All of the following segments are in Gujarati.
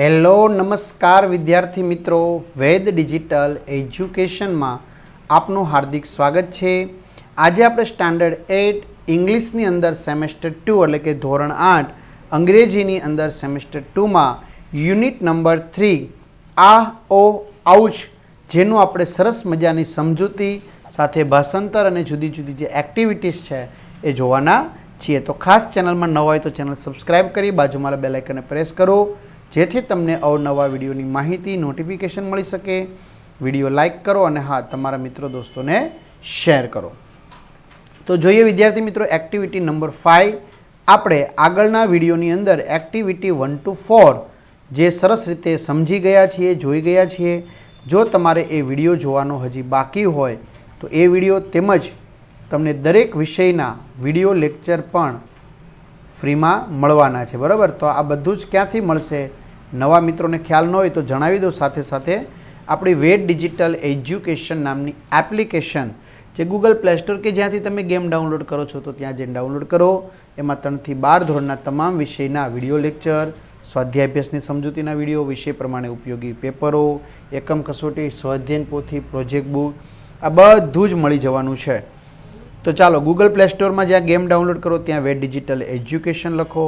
હેલો નમસ્કાર વિદ્યાર્થી મિત્રો, વેદ ડિજિટલ એજ્યુકેશનમાં આપનું હાર્દિક સ્વાગત છે। આજે આપણે સ્ટાન્ડર્ડ 8 ઇંગ્લિશની અંદર સેમેસ્ટર 2 એટલે કે ધોરણ 8 અંગ્રેજીની અંદર સેમેસ્ટર 2માં યુનિટ નંબર 3 આ ઓ આઉચ જેનું આપણે સરસ મજાની સમજૂતી સાથે ભાષાંતર અને જુદી જુદી જે એક્ટિવિટીઝ છે એ જોવાના છીએ। તો ખાસ ચેનલમાં નવા હોય તો ચેનલ સબસ્ક્રાઈબ કરી બાજુમાં બેલ આઇકનને પ્રેસ કરો જેથી તમને અવનવા વિડીયોની માહિતી નોટિફિકેશન મળી શકે। વિડીયો લાઇક કરો અને હા તમારા મિત્રો દોસ્તોને શેર કરો। તો જોઈએ વિદ્યાર્થી મિત્રો એક્ટિવિટી નંબર 5 આપણે આગળના વિડીયોની અંદર એક્ટિવિટી 1 to 4 જે સરસ રીતે સમજી ગયા છીએ, જોઈ ગયા છીએ। જો તમારે એ વિડીયો જોવાનો હજી બાકી હોય તો એ વિડીયો તેમજ તમને દરેક વિષયના વિડીયો લેક્ચર પણ ફ્રીમાં મળવાના છે, બરાબર। તો આ બધું જ ક્યાંથી મળશે, નવા મિત્રોને ખ્યાલ ન હોય તો જણાવી દો। સાથે સાથે આપણી વેદ ડિજિટલ એજ્યુકેશન નામની એપ્લિકેશન જે ગૂગલ પ્લે સ્ટોર કે જ્યાંથી તમે ગેમ ડાઉનલોડ કરો છો તો ત્યાં જઈને ડાઉનલોડ કરો। એમાં 3 થી 12 ધોરણના તમામ વિષયના વિડીયો લેક્ચર, સ્વાધ્યાય અભ્યાસની સમજૂતીના વિડીયો, વિષય પ્રમાણે ઉપયોગી પેપરો, એકમ કસોટી, સ્વાધ્યાયન પોથી, પ્રોજેક્ટ બુક આ બધું જ મળી જવાનું છે। તો ચાલો ગૂગલ પ્લે સ્ટોરમાં જ્યાં ગેમ ડાઉનલોડ કરો ત્યાં વેદ ડિજિટલ એજ્યુકેશન લખો,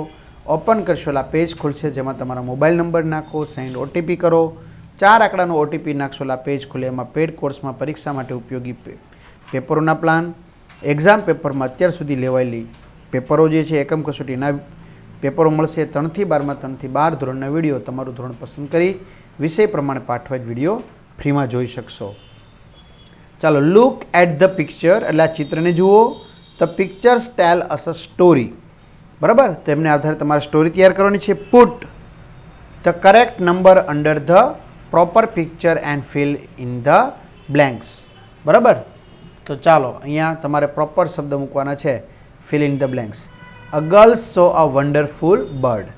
ઓપન કરશો એટલે પેજ ખુલશે જેમાં તમારા મોબાઈલ નંબર નાખો, સેન્ડ ઓટીપી કરો, 4 આંકડાનો ઓટીપી નાખશો એટલે પેજ ખુલે। એમાં પેડ કોર્સમાં પરીક્ષા માટે ઉપયોગી પેપરોના પ્લાન, એક્ઝામ પેપરમાં અત્યાર સુધી લેવાયેલી પેપરો જે છે એકમ કસોટીના પેપરો મળશે। 3 થી 12માં 3 થી 12 ધોરણના વિડીયો તમારું ધોરણ પસંદ કરી વિષય પ્રમાણે પાઠવાઇઝ વિડીયો ફ્રીમાં જોઈ શકશો। ચાલો લુક એટ ધ પિક્ચર એટલે આ ચિત્રને જુઓ। The pictures tell us a story, બરાબર। તો એમને આધારે તમારે સ્ટોરી તૈયાર કરવાની છે। Put the correct number under the proper picture and fill in the blanks, બરાબર। તો ચાલો અહીંયા તમારે પ્રોપર શબ્દ મૂકવાના છે, fill in the blanks. A girl saw a wonderful bird,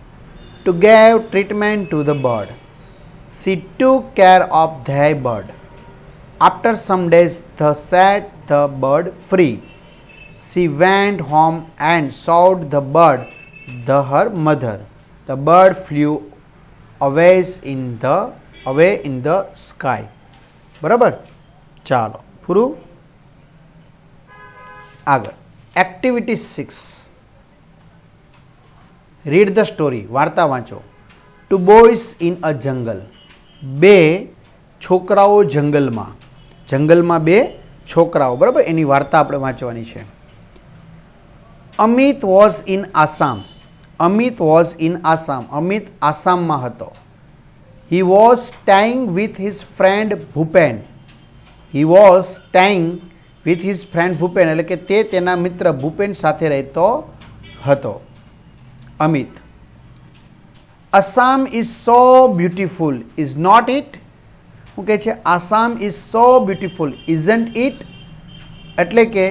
to gave treatment to the bird, she took care of their bird, after some days they set the bird free, she went home and showed the bird her mother, the bird flew away in the sky, બરાબર। ચાલો પૂરું। આગળ એક્ટિવિટી 6 રીડ ધ સ્ટોરી, વાર્તા વાંચો। ટુ બોયઝ ઇન અ જંગલ, બે છોકરાઓ જંગલમાં, જંગલમાં બે છોકરાઓ, બરાબર। એની વાર્તા આપણે વાંચવાની છે। Amit was in Assam, Amit was in Assam, Amit આસામમાં હતો। He was staying with his friend Bhupen, he was staying with his friend Bhupen એટલે કે તે તેના મિત્ર ભૂપેન સાથે રહેતો હતો Amit. Assam is so beautiful is not it, શું કહે છે? Assam is so beautiful isn't it એટલે કે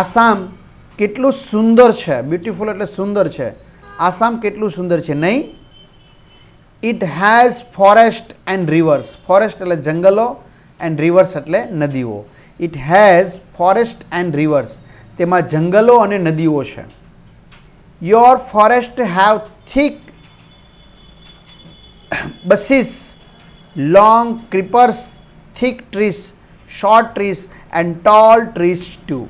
આસામ કેટલું સુંદર છે, બ્યુટીફુલ એટલે સુંદર છે, આસામ કેટલું સુંદર છે નહીં? It has forest and rivers, forest એટલે જંગલો એન્ડ રિવર્સ એટલે નદીઓ। It has forest and rivers, તેમાં જંગલો અને નદીઓ છે। Your forest have thick bushes, long creepers, thick trees, short trees and tall trees too,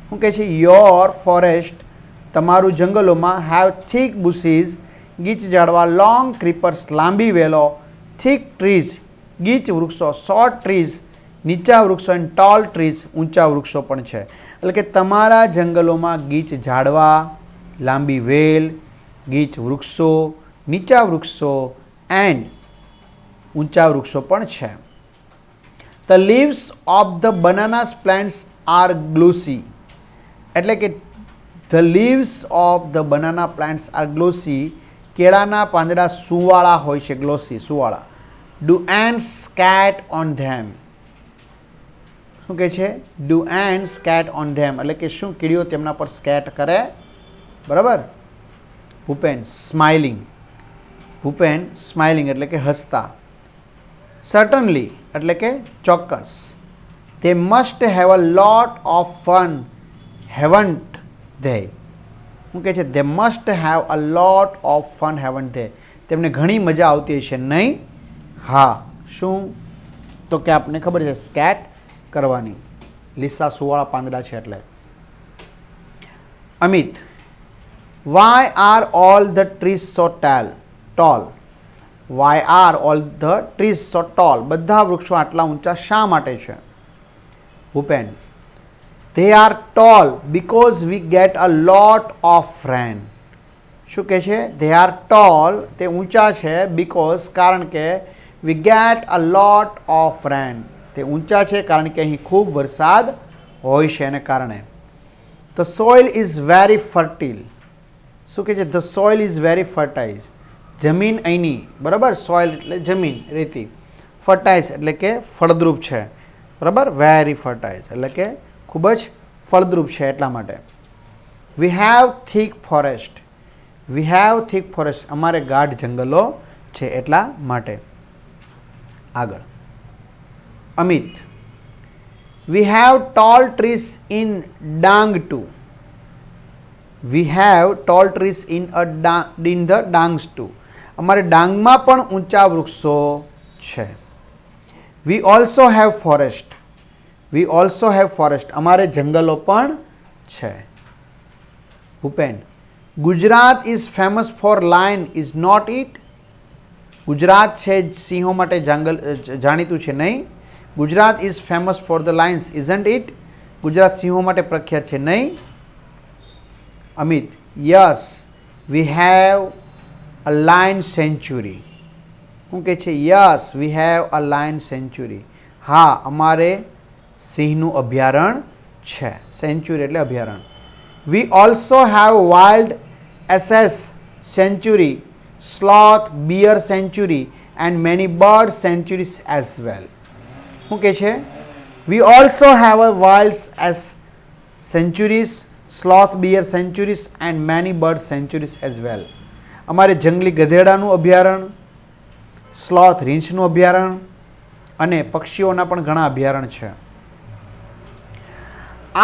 શું કહે છે? યોર ફોરેસ્ટ તમારું જંગલોમાં have thick bushes ગીચ ઝાડવા, long creepers લાંબી વેલો, thick trees ગીચ વૃક્ષો, short trees નીચા વૃક્ષો and tall trees ઊંચા વૃક્ષો પણ છે। એટલે કે તમારા જંગલોમાં ગીચ ઝાડવા, લાંબી વેલ, ગીચ વૃક્ષો, નીચા વૃક્ષો એન્ડ ઊંચા વૃક્ષો પણ છે। The leaves of the banana plants are glossy એટલે કે the leaves of the banana plants are glossy, કેળાના પાંદડા સુવાળા હોય છે, ગ્લોસી સુવાળા। Do ants skate on them, શું કહે છે? Do ants skate on them એટલે કે શું કીડીઓ તેમના પર સ્કેટ કરે, બરાબર। ભૂપેન સ્માઇલિંગ, ભૂપેન સ્માઇલિંગ એટલે કે હસતા। સર્ટનલી એટલે કે ચોક્કસ। they must have a lot of fun haven't they, શું કહે છે? they must have a lot of fun haven't they, તેમને ઘણી મજા આવતી હશે નહીં? હા. શું? તો કે આપને ખબર છે સ્કેટ કરવાની. લીસા સુવાળા પાંદડા છે એટલે. Amit, why are all the trees so tall? Why are all the trees so tall? બધા વૃક્ષો આટલા ઊંચા શા માટે છે? Bhupen, they are tall because we get a lot of rain. શું કહે છે? they are tall, તે ઊંચા છે because કારણ કે we get a lot of rain. તે ઊંચા છે કારણ કે અહીં ખૂબ વરસાદ હોય છે એને કારણે. The soil is very fertile. શું કહે છે? the soil is very fertile. જમીન અહીંની, બરાબર, સોઇલ એટલે જમીન, રેતી, ફર્ટાઇઝ એટલે કે ફળદ્રુપ છે, બરાબર, વેરી ફર્ટાઇઝ એટલે કે ખૂબ જ ફળદ્રુપ છે એટલા માટે. We have thick forest. We have thick forest, અમારે ગાઢ જંગલો છે એટલા માટે. આગળ Amit, we have tall trees in Dang too. We have tall trees in the Dangs too. અમારે ડાંગમાં પણ ઊંચા વૃક્ષો છે. We also have forest. We also have forest, અમારે જંગલો પણ છે. Bhupen, Gujarat is famous for lion is not it. Gujarat છે સિંહો માટે જાણીતું છે નહીં? Gujarat is famous for the lions isn't it. Gujarat સિંહો માટે પ્રખ્યાત છે નહીં? Amit, yes we have a lion sanctuary. શું કહે છે? Yes we have a lion sanctuary. હા, અમારે સિંહનું અભયારણ્ય છે. સેન્ચ્યુરી એટલે અભયારણ્ય. We also have wild asses sanctuary, sloth, bear sanctuary and many bird sanctuaries as well. શું કહે છે? We also have a wild ass sanctuaries, sloth, bear sanctuaries and many bird sanctuaries as વેલ. અમારે જંગલી ગધેડાનું અભયારણ્ય, સ્લોથ, રીંછનું અભયારણ્ય અને પક્ષીઓના પણ ઘણા અભયારણ્ય છે.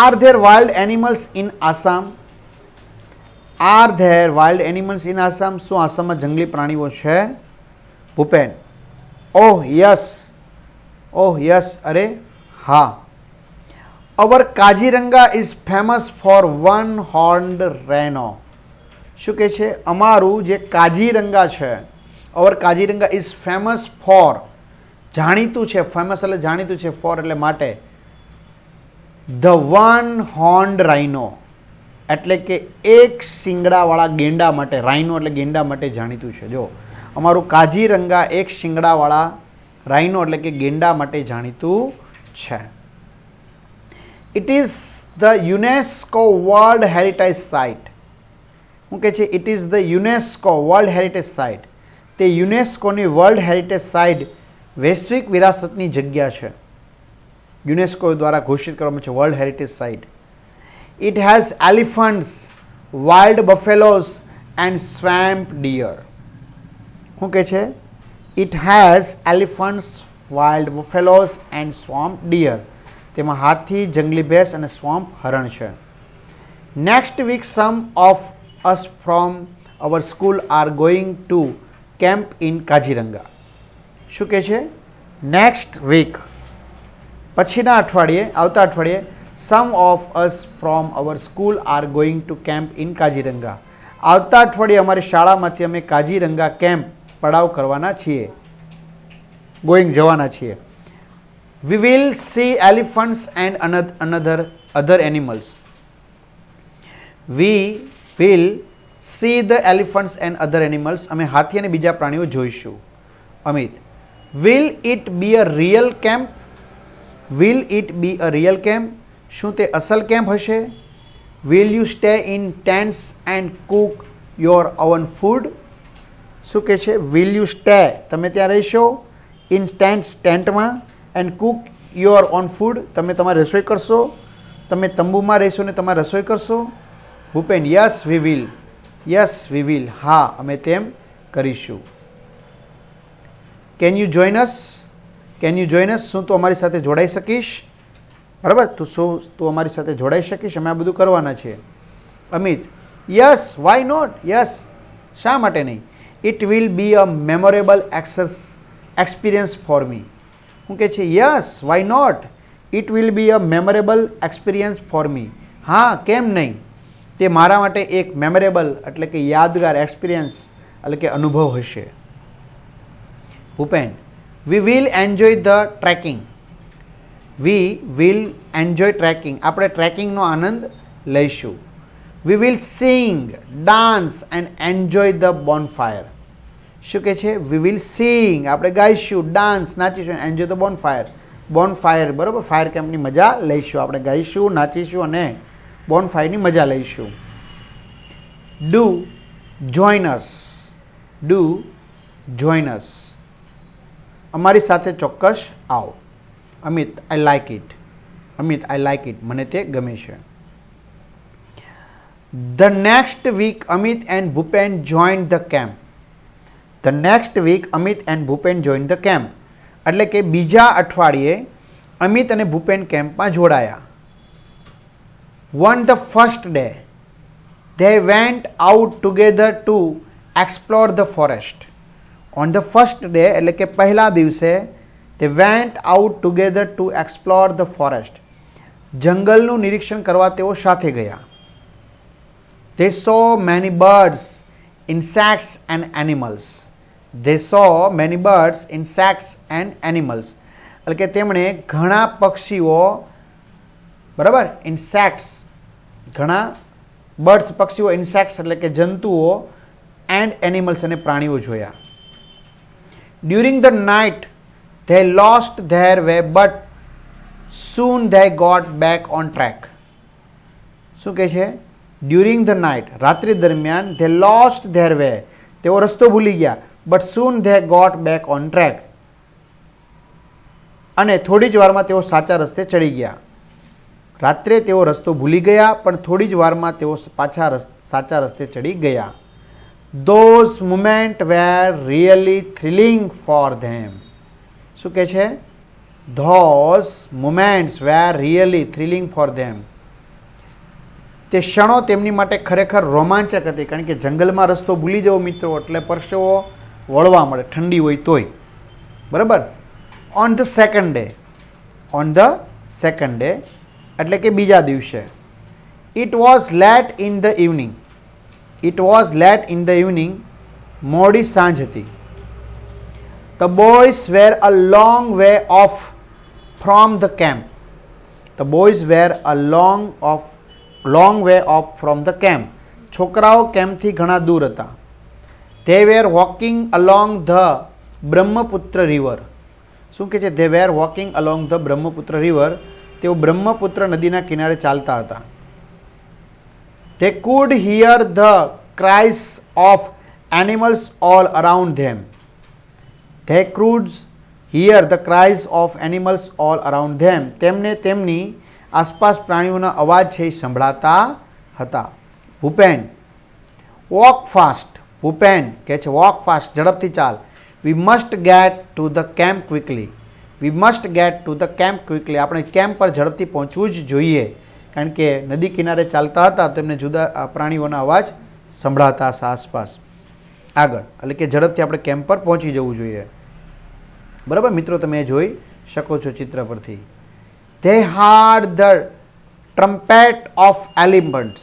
Are there wild animals in Assam. Are there wild animals in Assam. શું આસામમાં જંગલી પ્રાણીઓ છે? Bhupen, oh yes. Oh yes, અરે હા. Our Kaziranga is famous for one horned rhino. શું કહે છે? અમારું જે કાજીરંગા છે, our Kaziranga is famous for, જાણીતું છે, ફેમસ એટલે જાણીતું છે, ફોર એટલે માટે, ધ વન હોર્ન્ડ રાઇનો એટલે કે એક શિંગડાવાળા ગેંડા માટે. રાઇનો એટલે ગેંડા માટે જાણીતું છે. જો અમારું કાજીરંગા એક શિંગડાવાળા રાઇનો એટલે કે ગેંડા માટે જાણીતું છે. It is the UNESCO world heritage site. શું કહે છે? It is the UNESCO world heritage site. તે યુનેસ્કોની વર્લ્ડ હેરિટેજ સાઇટ, વૈશ્વિક વિરાસતની જગ્યા છે. યુનેસ્કો દ્વારા ઘોષિત કરવામાં છે world heritage site. It has elephants, wild buffaloes and swamp deer. શું કહે છે? It has elephants, wild buffaloes and swamp deer. તેમાં હાથી, જંગલી ભેંસ અને સ્વમ્પ હરણ છે. Next week some of us from our school are going to camp in Kaziranga. શું કહે છે? નેક્સ્ટ વીક, પછીના અઠવાડિયે, આવતા અઠવાડિયે, some of us from our school are going to camp in Kaziranga. આવતા અઠવાડિયે અમારી શાળામાંથી અમે કાજીરંગા કેમ્પ પડાવ કરવાના છીએ, ગોઈંગ જવાના છીએ. We will see elephants and other animals. We will see the elephants and other animals. અમે હાથી અને બીજા પ્રાણીઓ જોઈશું. Amit, will it be a real camp. Will it be a real camp. શું તે અસલ કેમ્પ હશે? Will you stay in tents and cook your own food. શું કહે છે? વિલ યુ સ્ટે, તમે ત્યાં રહેશો, ઇન ટેન્ટ્સ, ટેન્ટમાં, and cook your own food, તમે તમારી રસોઈ કરશો. તમે તંબુમાં રહેશો ને તમારે રસોઈ કરશો. Bhupen, yes we will. Yes we will, હા અમે તેમ કરીશું. Can you join us. Can you join અસ, શું તું અમારી સાથે જોડાઈ શકીશ? બરાબર, તું અમારી સાથે જોડાઈ શકીશ? અમે આ બધું કરવાના છે. Amit, yes why not. Yes, શા માટે નહીં? It will be a memorable experience for me. હું કહે છે yes, why not, it will be a memorable experience for me. હા, કેમ નહીં, તે મારા માટે એક મેમોરેબલ એટલે કે યાદગાર એક્સપિરિયન્સ એટલે કે અનુભવ હશે. Bhupen, we will enjoy the trekking. We will enjoy trekking, આપણે ટ્રેકિંગનો આનંદ લઈશું. We will sing, dance and enjoy the bonfire. શું કહે છે? વી વિલ સિંગ, આપણે ગાઈશું, ડાન્સ, નાચીશું, એન્જોય ધ બોનફાયર. બોનફાયર, બરાબર, ફાયર કેમ્પની મજા લઈશું. આપણે ગાઈશું, નાચીશું અને બોનફાયરની મજા લઈશું. Do join us. Do join us, અમારી સાથે ચોક્કસ આવો. Amit, I like it. Amit, I like it, મને તે ગમે છે. The next week Amit and Bhupen join the camp. The next week Amit and Bhupen join the camp, એટલે કે બીજા અઠવાડિયે અમિત અને ભૂપેન કેમ્પમાં જોડાયા. On the first day, they went out together to explore the forest. On the first day, એટલે કે પહેલા દિવસે, they went out together to explore the forest. જંગલનું નિરીક્ષણ કરવા તેઓ સાથે ગયા. They saw many birds, insects and animals. They saw many birds, insects and animals. એટલે કે તેમણે ઘણા પક્ષીઓ, બરાબર, ઇન્સેક્ટ્સ, ઘણા બર્ડ્સ, પક્ષીઓ, ઇન્સેક્ટ્સ એટલે કે જંતુઓ, એન્ડ એનિમલ્સ અને પ્રાણીઓ જોયા. During the night they lost their way but soon they got back on track. શું કહે છે? ડ્યુરિંગ ધ નાઇટ, રાત્રિ દરમિયાન, they lost their way, તેઓ રસ્તો ભૂલી ગયા, but soon they got back on track, અને થોડી જ વારમાં તેઓ સાચા રસ્તે ચડી ગયા. રાત્રે તેઓ રસ્તો ભૂલી ગયા પણ થોડી જ વારમાં તેઓ પાછા સાચા રસ્તે ચડી ગયા. Those moments were really thrilling for them. શું કહે છે? Those moments were really thrilling for them. તે ક્ષણો તેમની માટે ખરેખર રોમાંચક હતી, કારણ કે જંગલમાં રસ્તો ભૂલી જવો મિત્રો એટલે પરસેવો વળવા મળે, ઠંડી હોય તોય, બરાબર. On the second day, on the second day એટલે કે બીજા દિવસે, it was late in the evening. It was late in the evening, મોડી સાંજ હતી. The boys were a long way off from the camp. The boys were a long way off from the camp. છોકરાઓ કેમ્પથી ઘણા દૂર હતા. They were walking along the Brahmaputra river. શું કહે છે? They were walking along the Brahmaputra river. તેઓ બ્રહ્મપુત્ર નદીના કિનારે ચાલતા હતા. They could hear the cries of animals all around them. They could hear the cries of animals all around them. તેમને તેમની આસપાસ પ્રાણીઓના અવાજ છે સંભળાતા હતા. Bhupen, walk fast. ભૂપેન કહે છે walk fast, ઝડપથી ચાલ. We must get to the camp quickly. We must get to the camp quickly. આપણે કેમ્પ પર ઝડપથી પહોંચવું જ જોઈએ, કારણ કે નદી કિનારે ચાલતા હતા તો એમને જુદા પ્રાણીઓના અવાજ સંભળાતા આસપાસ. આગળ એટલે કે ઝડપથી આપણે કેમ્પ પર પહોંચી જવું જોઈએ, બરાબર. મિત્રો તમે જોઈ શકો છો ચિત્ર પરથી. They heard the trumpet of elephants.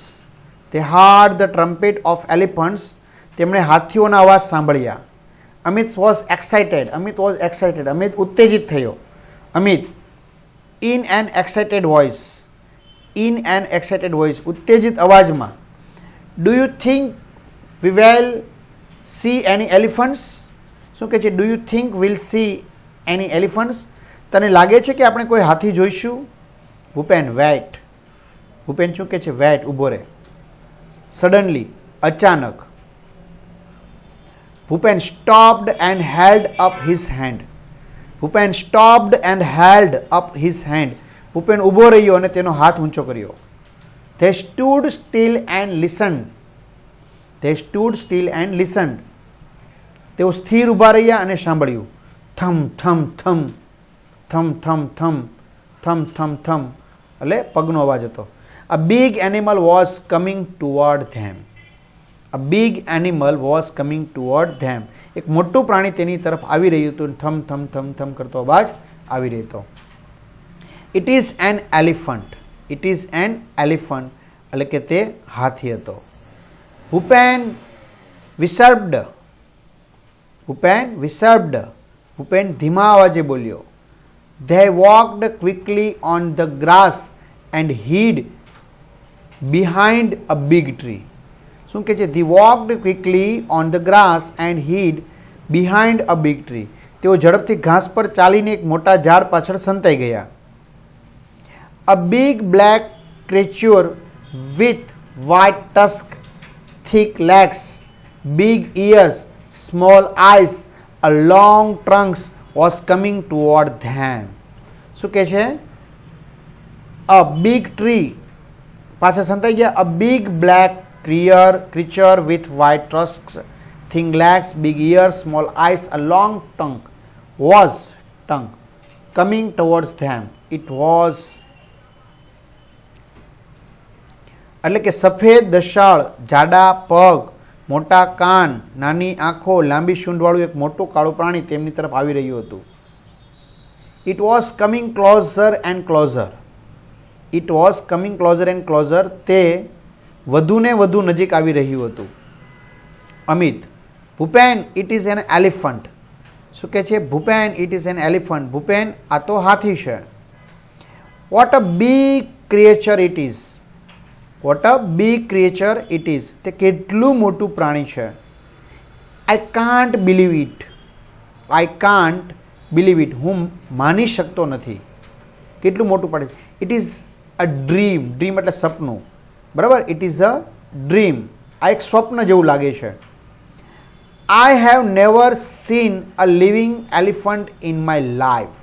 They heard the trumpet of elephants. તેમણે હાથીઓના અવાજ સાંભળ્યા. Amit was excited. Amit was excited. Amit ઉત્તેજિત થયો. Amit, in an excited voice. In an excited voice. ઉત્તેજિત અવાજમાં. Do you think we will see any elephants? શું કહે છે? Do you think we'll see any elephants? તને લાગે છે કે આપણે કોઈ હાથી જોઈશું? ભૂપેન, wait. ભૂપેન શું કહે છે? wait, ઊભો રહે. Suddenly, અચાનક. Bhupen stopped and held up his hand. Bhupen stopped and held up his hand. Bhupen ઊભો રહ્યો અને તેનો હાથ ઊંચો કર્યો. They stood still and listened. They stood still and listened. તેઓ સ્થિર ઊભા રહ્યા અને સાંભળ્યું. થમ થમ થમ થમ થમ થમ થમ થમ થમ એટલે પગનો અવાજ હતો. A big animal was coming toward them. A A big animal was coming toward them. એક મોટું પ્રાણી તેની તરફ આવી રહ્યું હતું. થમ થમ થમ થમ કરતો અવાજ આવી રહ્યો હતો. It is an elephant. It is an elephant. એટલે કે તે હાથી હતો. ભૂપેન વિસર્બ્ડ. ભૂપેન વિસર્બ્ડ. ભૂપેન ધીમા અવાજે બોલ્યો. They walked quickly on the grass and hid behind a big tree. શું કહે છે? They walked quickly on the grass and hid behind a big tree. તેઓ ઝડપથી ઘાસ પર ચાલીને એક મોટા ઝાડ પાછળ સંતાઈ ગયા. A big black creature with white tusk, thick legs, big ears, small eyes, a long trunk was coming toward them. શું કહે છે? A big tree પાછળ સંતાઈ ગયા. A big black creature with white tusks, thin legs, big ears, small eyes, a long tongue was coming towards them. It was એટલે કે સફેદ દશાળ, જાડા પગ, મોટા કાન, નાની આંખો, લાંબી સૂંઢવાળું એક મોટું કાળું પ્રાણી તેમની તરફ આવી રહ્યું હતું. It was coming closer and closer. It was coming closer and closer. તે વધુ ને વધુ નજીક આવી રહ્યું હતું. Amit, Bhupen, it is an elephant. શું કહે છે? Bhupen, it is an elephant. Bhupen, આ તો હાથી છે. What a big creature it is. What a big creature it is. તે કેટલું મોટું પ્રાણી છે. I can't believe it. I can't believe it. હું માની શકતો નથી. કેટલું મોટું પ્રાણી. It is a dream. Dream એટલે સપનું. બરાબર? It is a dream. આ એક સ્વપ્ન જેવું લાગે છે. I have never seen a living elephant in my life.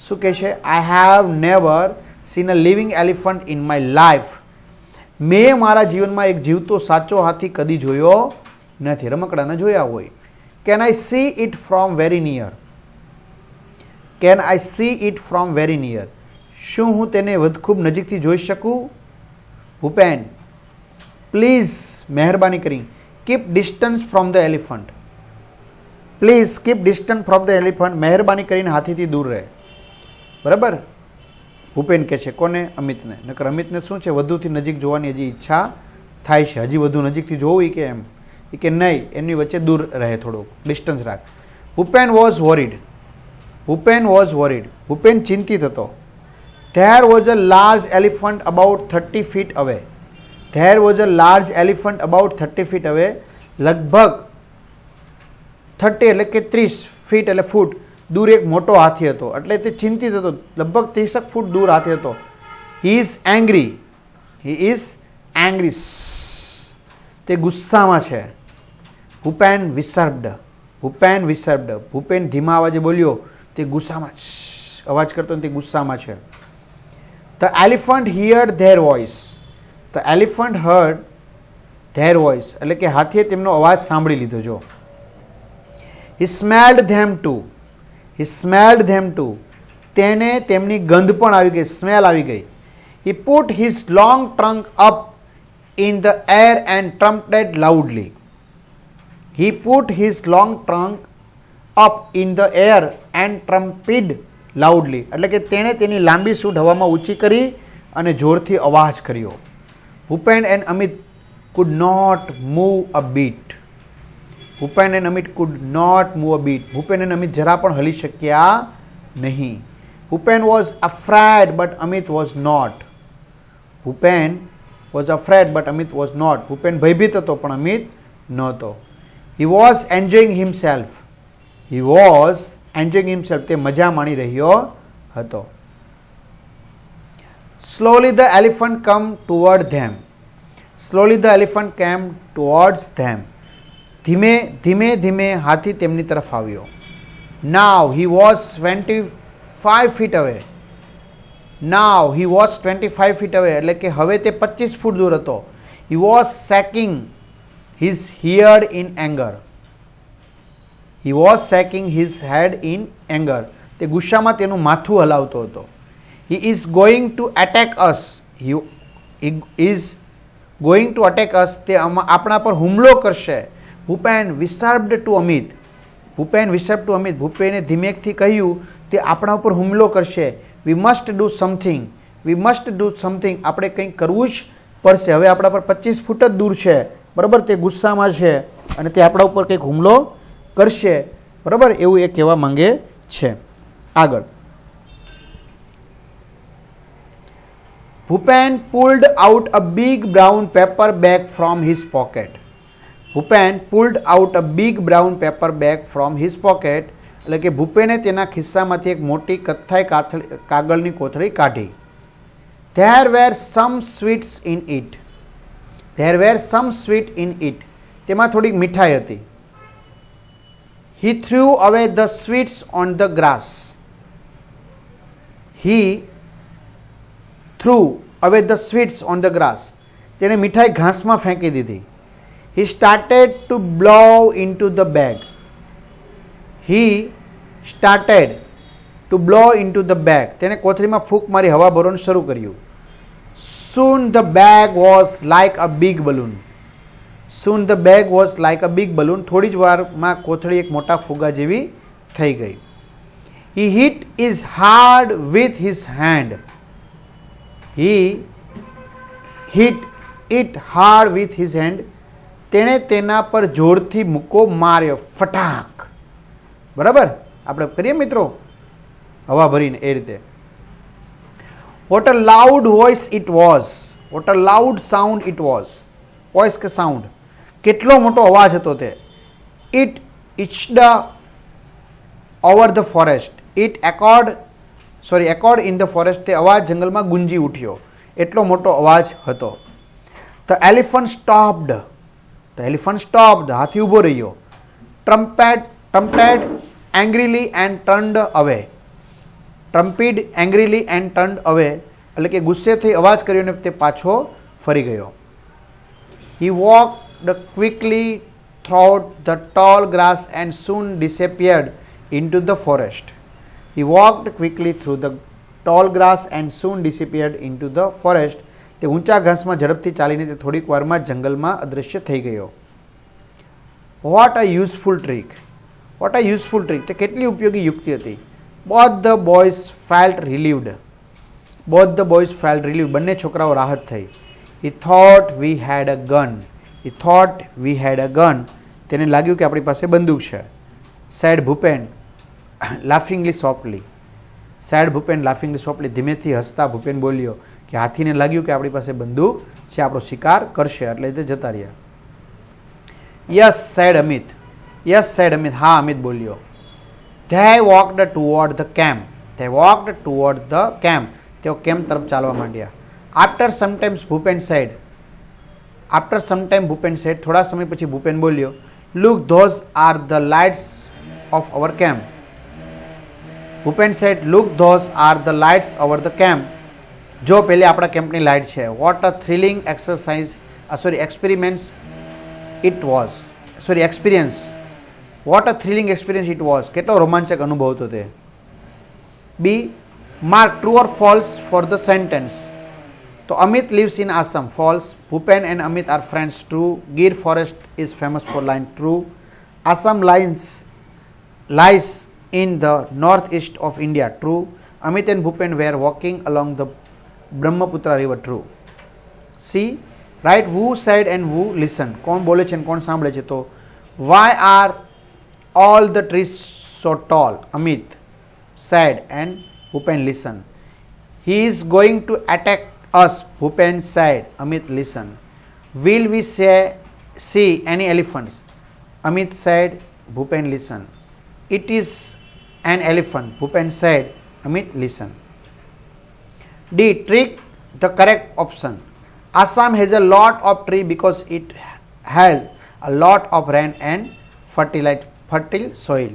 શું કહે છે? I have never seen a living elephant in my life. મેં મારા જીવનમાં એક જીવતો સાચો હાથી કદી જોયો નથી. રમકડાને જોયા હોય. Can I see it from very near? Can I see it from very near? શું હું તેને ખૂબ નજીકથી જોઈ શકું? ભૂપેન, પ્લીઝ મહેરબાની કરી keep distance from the elephant. Please keep distance from the elephant. મહેરબાની કરીને હાથીથી દૂર રહે. બરાબર? ભૂપેન કહે છે કોને? અમિતને. નકર અમિતને શું છે? વધુથી નજીક જોવાની હજી ઈચ્છા થાય છે. હજી વધુ નજીકથી જોવું કે એમ? એ કે નહીં, એમની વચ્ચે દૂર રહે, થોડુંક ડિસ્ટન્સ રાખ. ભૂપેન વોઝ વોરીડ. ભૂપેન વોઝ વોરીડ. ભૂપેન ચિંતિત હતો. There was a large elephant about 30 feet away. There was a large elephant about 30 feet away. લગભગ 30 એટલે કે 30 ફીટ એટલે ફૂટ દૂર એક મોટો હાથી હતો. એટલે તે ચિંતિત હતો. લગભગ 30 ફૂટ દૂર હાથી હતો. He is angry. He is angry. તે ગુસ્સામાં છે. ભૂપેન વિસર્બ્ડ. ભૂપેન વિસર્બ્ડ. ભૂપેન ધીમા અવાજે બોલ્યો. તે ગુસ્સામાં અવાજ કરતો તે ગુસ્સામાં છે. The elephant heard their voice. The elephant heard their voice. એટલે કે હાથીએ તેમનો અવાજ સાંભળી લીધો. જો He smelled them too. He smelled them too. તેને તેમની ગંધ પણ આવી ગઈ. સ્મેલ આવી ગઈ. He put his long trunk up in the air and trumpeted loudly. He put his long trunk up in the air and trumpeted loudly. એટલે કે તેણે તેની લાંબી સૂંઢ હવામાં ઊંચી કરી અને જોરથી અવાજ કર્યો. Bhupen and Amit could not move a beat. Bhupen and Amit could not move a beat. Bhupen and Amit જરા પણ હલી શક્યા નહીં. Bhupen was afraid but Amit was not. Bhupen was afraid but Amit was not. Bhupen ભયભીત હતો પણ અમિત નહોતો. He was enjoying himself. He was enjoying himself. તે મજા માણી રહ્યો હતો. Slowly the elephant came toward them. Slowly the elephant came towards them. ધીમે ધીમે ધીમે હાથી તેમની તરફ આવ્યો. Now he was 25 feet away. Now he was 25 feet away. એટલે કે હવે તે 25 ફૂટ દૂર હતો. He was shaking his head in anger. He was shaking his head in anger. તે ગુસ્સામાં તેનું માથું હલાવતો હતો. He is going to attack us. He is going to attack us, તે આપણા પર હુમલો કરશે. Bhupen whispered to Amit. Bhupen whispered to Amit. ભૂપેને ધીમેકથી કહ્યું તે આપણા ઉપર હુમલો કરશે. We must do something. We must do something. આપણે કંઈક કરવું જ પડશે. હવે આપણા પર 25 ફૂટ જ દૂર છે, બરાબર, તે ગુસ્સામાં છે અને તે આપણા ઉપર કંઈક હુમલો કરશે, બરાબર, એવું એ કહેવા માંગે છે. આગળ, Bhupen pulled out a big brown paper bag from his pocket. Bhupen pulled out a big brown paper bag from his pocket. એટલે કે ભૂપેને તેના ખિસ્સામાંથી એક મોટી કથ્થાઈ કાગળની કોથળી કાઢી. There were some sweets in it. There were some sweet in it. તેમાં થોડીક મીઠાઈ હતી. He threw away the sweets on the grass. He threw away the sweets on the grass. તેણે મીઠાઈ ઘાસમાં ફેંકી દીધી. He started to blow into the bag. He started to blow into the bag. તેણે કોથળીમાં ફૂંક મારી હવા ભરવાનું શરૂ કર્યું. Soon the bag was like a big balloon. Soon the bag was like a big balloon. થોડી જ વારમાં કોથળી એક મોટા ફુગા જેવી થઈ ગઈ. He hit it hard with his hand. He hit it hard with his hand. તેણે તેના પર જોરથી મુક્કો માર્યો. ફટાક, બરાબર, આપણે કરીએ મિત્રો હવા ભરીને એ રીતે. What a loud voice it was. What a loud sound it was. Voice કે sound. કેટલો મોટો અવાજ હતો તે. It itched over the forest. It echoed in the forest. તે અવાજ જંગલમાં ગુંજી ઉઠ્યો. એટલો મોટો અવાજ હતો. The elephant stopped. The elephant stopped. હાથી ઊભો રહ્યો. Trumpeted angrily and turned away. Trumped angrily and turned away. એટલે કે ગુસ્સે થઈ અવાજ કર્યો ને તે પાછો ફરી ગયો. He walked quickly through the tall grass and soon disappeared into the forest. He walked quickly through the tall grass and soon disappeared into the forest. તે ઊંચા ઘાસમાં ઝડપથી ચાલીને તે થોડીક વારમાં જંગલમાં અદૃશ્ય થઈ ગયો. What a useful trick. What a useful trick. તે કેટલી ઉપયોગી યુક્તિ હતી. Both the boys felt relieved. Both the boys felt relieved. બંને છોકરાઓ રાહત થઈ. He thought we had a gun. He thought we had a gun. તેને લાગ્યું કે આપણી પાસે બંદૂક છે. Said Bhupen laughingly softly. Said Bhupen laughingly softly. ધીમેથી હસતા ભૂપેન બોલ્યો કે હાથીને લાગ્યું કે આપણી પાસે બંદૂક છે, આપણો શિકાર કરશે, એટલે તે જતા રહ્યા. Yes, said Amit. Yes, said Amit. હા, અમિત બોલ્યો. They walked toward the camp. They walked toward the camp. તેઓ કેમ્પ તરફ ચાલવા માંડ્યા. After some time Bhupen said. After some time Bhupen said. થોડા સમય પછી ભૂપેન બોલ્યો. Look, those are the lights of our camp. Bhupen said, Look, those are the lights over the camp. જો પેલી આપણા કેમ્પની લાઇટ છે. What a thrilling experience it was. Experience. What a thrilling experience it was. કેટલો રોમાંચક અનુભવ હતો તે. B. Mark true or false for the sentence. તો Amit lives in Assam. False. Bhupen and Amit are friends. True. Gir forest is famous for line. True. Assam lies in the northeast of India. True. Amit and Bhupen were walking along the Brahmaputra river. True. C. Write who said and who listened. કોણ બોલે છે અને કોણ સાંભળે છે. તો why are all the trees so tall? Amit said and Bhupen listened. He is going to attack us. Bhupen said. Amit listened. Will we see any elephants? Amit said. Bhupen listened. It is an elephant. Bhupen said. Amit listened. D. Trick the correct option. Assam has a lot of tree because it has a lot of rain and fertile soil.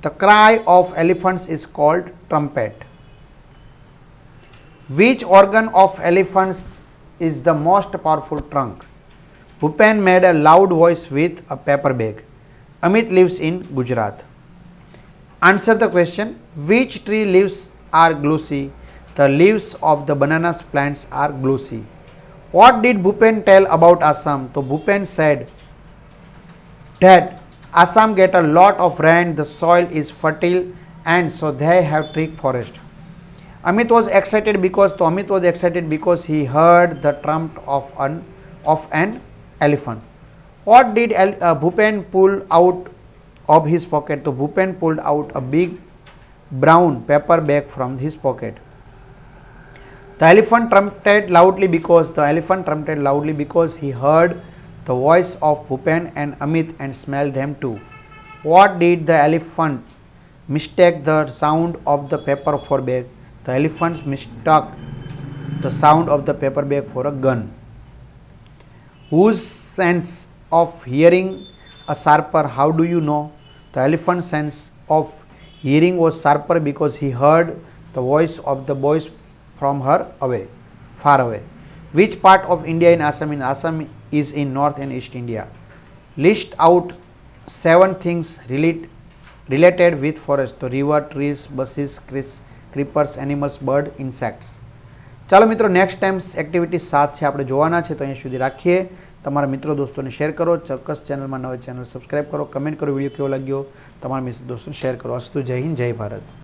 The cry of elephants is called trumpet. Which organ of elephants is the most powerful trunk? Bhupen made a loud voice with a paper bag. Amit lives in Gujarat. Answer the question. Which tree leaves are glossy? The leaves of the banana plants are glossy. What did Bhupen tell about Assam? So Bhupen said that Assam get a lot of rain, the soil is fertile, and so they have thick forest. Amit was excited because he heard the trump of an elephant. What did Bhupen pull out of his pocket? So Bhupen pulled out a big brown paper bag from his pocket. The elephant trumpeted loudly because he heard the voice of Bhupen and Amit and smelled them too. What did the elephant mistake the sound of the paper for bag? The elephants mistook the sound of the paper bag for a gun. Whose sense of hearing a sharper? How do you know? The elephant's sense of hearing was sharper because he heard the voice of the voice from far away. Which part of India in Assam? In Assam is in North and East India. List out 7 things related with forest. So river, trees, bushes, creepers, animals, bird, insects. ચાલો મિત્રો નેક્સ્ટ ટાઈમ એક્ટિવિટી 7 છે આપણે જોવાના છે, તો અહીં સુધી રાખીએ. તમારા મિત્રો દોસ્તોને શેર કરો, ચોક્કસ ચેનલમાં નવા ચેનલ સબસ્ક્રાઇબ કરો, કમેન્ટ કરો વિડીયો કેવો લાગ્યો, તમારા મિત્રો દોસ્તોને શેર કરો. અસ્તુ, જય હિન્દ, જય ભારત.